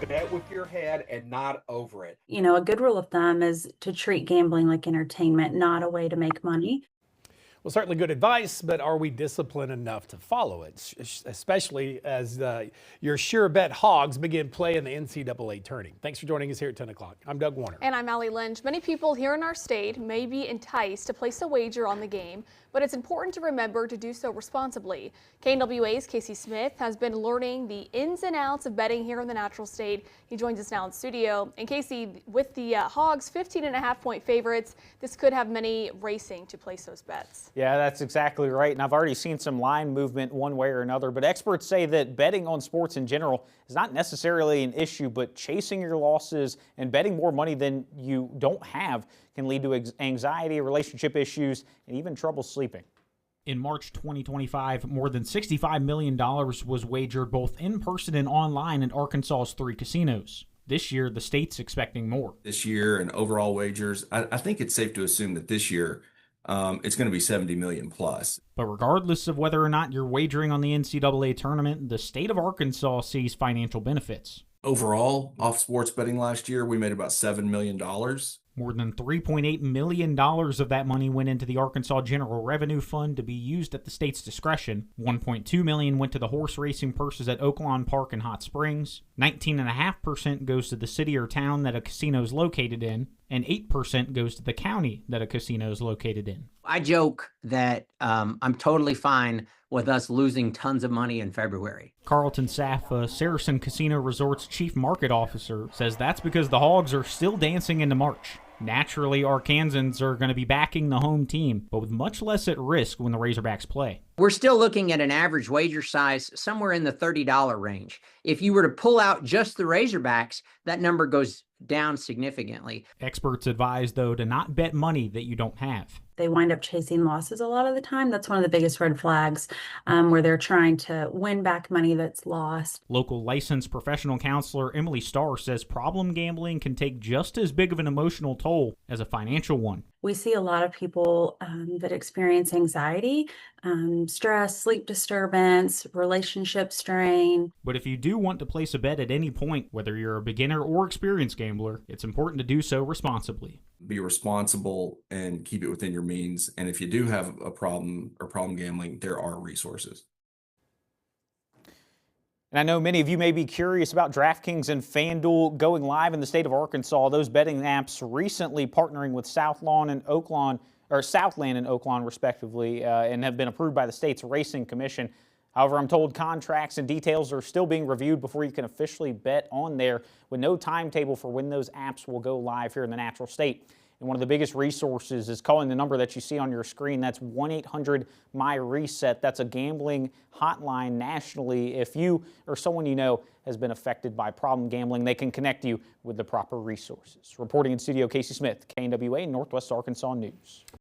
Bet with your head and not over it. A good rule of thumb is to treat gambling like entertainment, not a way to make money. Well, certainly good advice, but are we disciplined enough to follow it, especially as your sure bet hogs begin play in the NCAA tourney? Thanks for joining us here at 10 o'clock. I'm Doug Warner. And I'm Allie Lynch. Many people here in our state may be enticed to place a wager on the game, but it's important to remember to do so responsibly. KNWA's Casey Smith has been learning the ins and outs of betting here in the Natural State. He joins us now in studio. And Casey, with the Hogs 15.5-point favorites, this could have many racing to place those bets. Yeah, that's exactly right. And I've already seen some line movement one way or another. But experts say that betting on sports in general is not necessarily an issue, but chasing your losses and betting more money than you don't have can lead to anxiety, relationship issues, and even trouble sleeping. In March 2025, more than $65 million was wagered both in person and online in Arkansas's 3 casinos. This year, the state's expecting more. This year and overall wagers, I think it's safe to assume that this year it's going to be 70 million plus. But regardless of whether or not you're wagering on the NCAA tournament, the state of Arkansas sees financial benefits. Overall, off sports betting last year, we made about $7 million. More than $3.8 million of that money went into the Arkansas General Revenue Fund to be used at the state's discretion. $1.2 million went to the horse racing purses at Oaklawn Park in Hot Springs. 19.5% goes to the city or town that a casino is located in, and 8% goes to the county that a casino is located in. I joke that I'm totally fine with us losing tons of money in February. Carlton Saff, Saracen Casino Resort's chief market officer, says that's because the Hogs are still dancing into March. Naturally, Arkansans are going to be backing the home team, but with much less at risk when the Razorbacks play. We're still looking at an average wager size somewhere in the $30 range. If you were to pull out just the Razorbacks, that number goes down significantly. Experts advise, though, to not bet money that you don't have. They wind up chasing losses a lot of the time. That's one of the biggest red flags, where they're trying to win back money that's lost. Local licensed professional counselor Emily Starr says problem gambling can take just as big of an emotional toll as a financial one. We see a lot of people that experience anxiety, stress, sleep disturbance, relationship strain. But if you do want to place a bet at any point, whether you're a beginner or experienced gambler, it's important to do so responsibly. Be responsible and keep it within your means. And if you do have a problem or problem gambling, there are resources. And I know many of you may be curious about DraftKings and FanDuel going live in the state of Arkansas. Those betting apps recently partnering with Southland and Oaklawn, respectively, and have been approved by the state's Racing Commission. However, I'm told contracts and details are still being reviewed before you can officially bet on there, with no timetable for when those apps will go live here in the Natural State. And one of the biggest resources is calling the number that you see on your screen. That's 1-800-MY-RESET. That's a gambling hotline nationally. If you or someone you know has been affected by problem gambling, they can connect you with the proper resources. Reporting in studio, Casey Smith, KNWA Northwest Arkansas News.